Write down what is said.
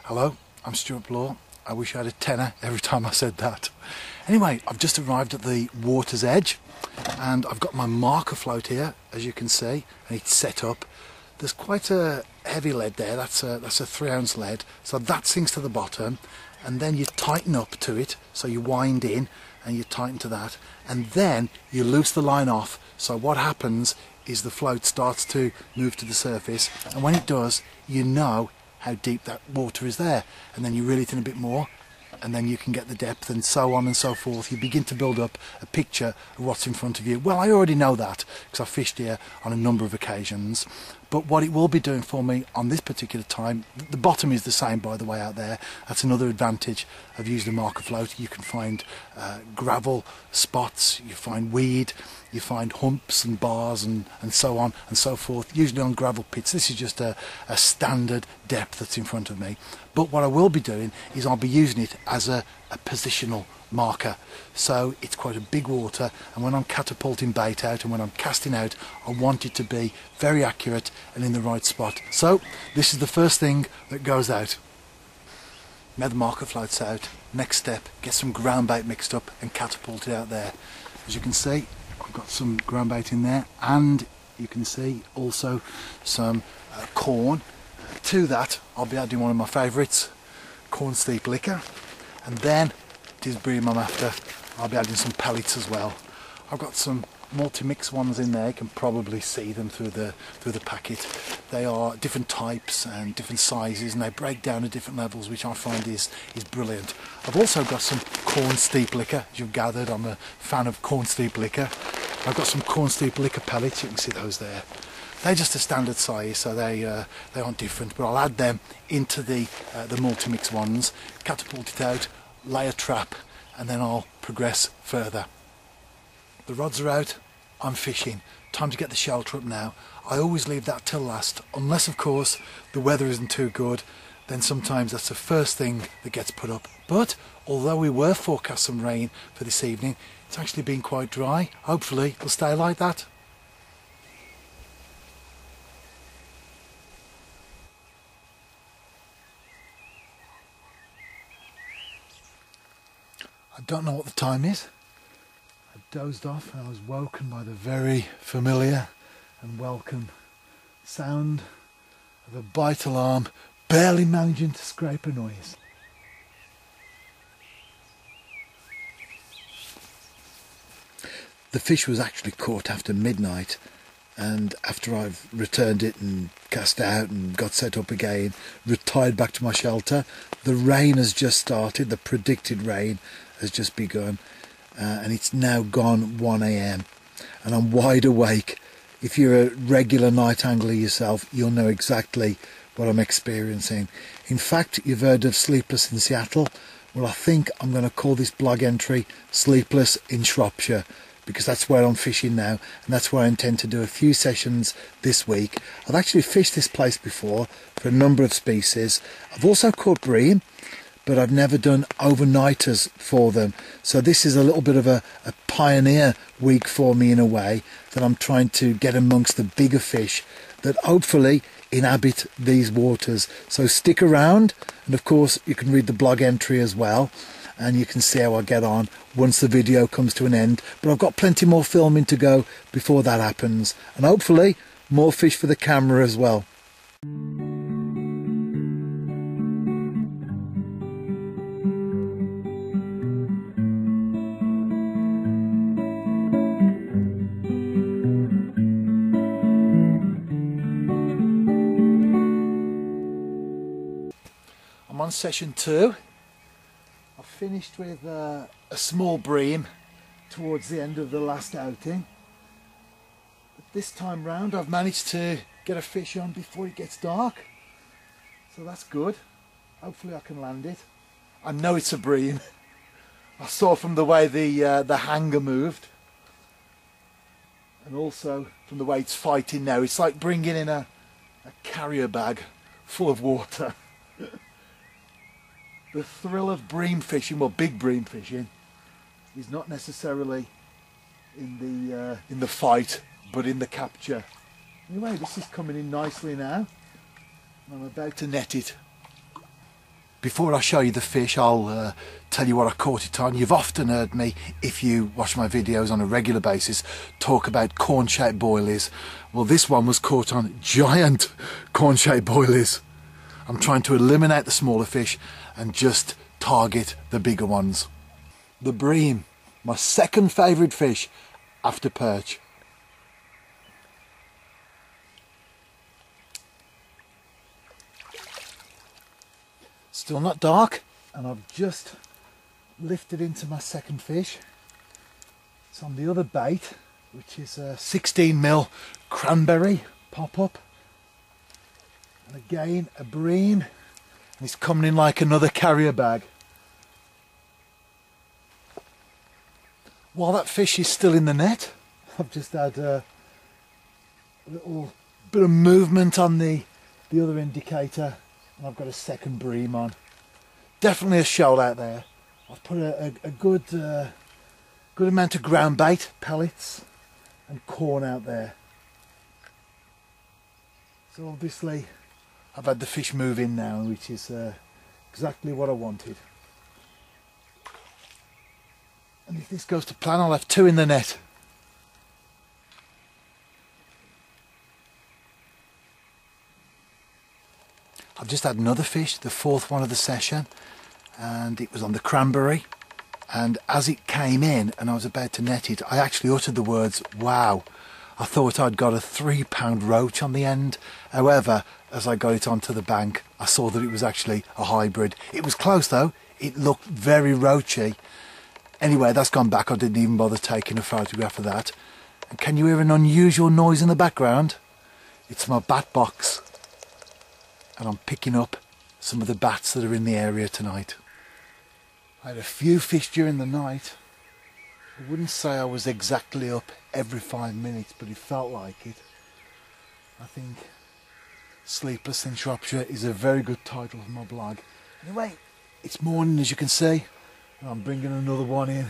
Hello, I'm Stuart Law. I wish I had a tenner every time I said that. Anyway, I've just arrived at the water's edge and I've got my marker float here, as you can see, and it's set up. There's quite a heavy lead there, that's a 3-ounce lead, so that sinks to the bottom, and then you tighten up to it, so you wind in and you tighten to that, and then you loose the line off. So what happens is the float starts to move to the surface, and when it does, you know how deep that water is there, and then you reel it in a bit more, and then you can get the depth, and so on and so forth. You begin to build up a picture of what's in front of you. Well, I already know that because I've fished here on a number of occasions, but what it will be doing for me on this particular time, the bottom is the same, by the way, out there. That's another advantage of using a marker float. You can find gravel spots, you find weed, you find humps and bars and so on and so forth, usually on gravel pits. This is just a standard depth that's in front of me. But what I will be doing is I'll be using it as a positional marker. So it's quite a big water, and when I'm catapulting bait out and when I'm casting out, I want it to be very accurate and in the right spot. So this is the first thing that goes out. Now the marker floats out. Next step, get some ground bait mixed up and catapult it out there. As you can see, I've got some ground bait in there, and you can see also some corn. To that I'll be adding one of my favourites, corn steep liquor, and then it is bream I'm after. I'll be adding some pellets as well. I've got some multi-mix ones in there. You can probably see them through the packet. They are different types and different sizes, and they break down at different levels, which I find is brilliant. I've also got some corn steep liquor. As you've gathered, I'm a fan of corn steep liquor. I've got some corn steep liquor pellets. You can see those there. They're just a standard size, so they aren't different, but I'll add them into the multi-mix ones, catapult it out, lay a trap, and then I'll progress further. The rods are out, I'm fishing. Time to get the shelter up now. I always leave that till last, unless of course the weather isn't too good, then sometimes that's the first thing that gets put up. But although we were forecast some rain for this evening, it's actually been quite dry. Hopefully it'll stay like that. I don't know what the time is. I dozed off and I was woken by the very familiar and welcome sound of a bite alarm barely managing to scrape a noise. The fish was actually caught after midnight, and after I've returned it and cast out and got set up again, retired back to my shelter, the rain has just started. The predicted rain has just begun, and it's now gone 1 AM and I'm wide awake. If you're a regular night angler yourself, you'll know exactly what I'm experiencing. In fact, you've heard of Sleepless in Seattle. Well, I think I'm going to call this blog entry Sleepless in Shropshire, because that's where I'm fishing now, and that's where I intend to do a few sessions this week. I've actually fished this place before for a number of species. I've also caught bream, but I've never done overnighters for them. So this is a little bit of a pioneer week for me in a way, that I'm trying to get amongst the bigger fish that hopefully inhabit these waters. So stick around, and of course you can read the blog entry as well, and you can see how I get on once the video comes to an end. But I've got plenty more filming to go before that happens, and hopefully more fish for the camera as well. I'm on session 2. I finished with a small bream towards the end of the last outing. But this time round I've managed to get a fish on before it gets dark, so that's good. Hopefully I can land it. I know it's a bream. I saw from the way the hanger moved, and also from the way it's fighting now. It's like bringing in a carrier bag full of water. The thrill of bream fishing, well, big bream fishing, is not necessarily in the fight, but in the capture. Anyway, this is coming in nicely now. I'm about to net it. Before I show you the fish, I'll tell you what I caught it on. You've often heard me, if you watch my videos on a regular basis, talk about corn-shaped boilies. Well, this one was caught on giant corn-shaped boilies. I'm trying to eliminate the smaller fish and just target the bigger ones. The bream, my second favourite fish after perch. Still not dark, and I've just lifted into my second fish. It's on the other bait, which is a 16mm cranberry pop-up, and again a bream, and it's coming in like another carrier bag. While that fish is still in the net, I've just had a little bit of movement on the other indicator, and I've got a second bream on. Definitely a shoal out there. I've put a good amount of ground bait, pellets and corn out there. So obviously I've had the fish move in now, which is exactly what I wanted. And if this goes to plan, I'll have 2 in the net. I've just had another fish, the 4th one of the session, and it was on the cranberry, and as it came in and I was about to net it, I actually uttered the words, wow. I thought I'd got a 3-pound roach on the end. However, as I got it onto the bank, I saw that it was actually a hybrid. It was close though, it looked very roachy. Anyway, that's gone back. I didn't even bother taking a photograph of that. And can you hear an unusual noise in the background? It's my bat box. And I'm picking up some of the bats that are in the area tonight. I had a few fish during the night. I wouldn't say I was exactly up every 5 minutes, but it felt like it. I think Sleepless in Shropshire is a very good title for my blog. Anyway, it's morning, as you can see, and I'm bringing another one in.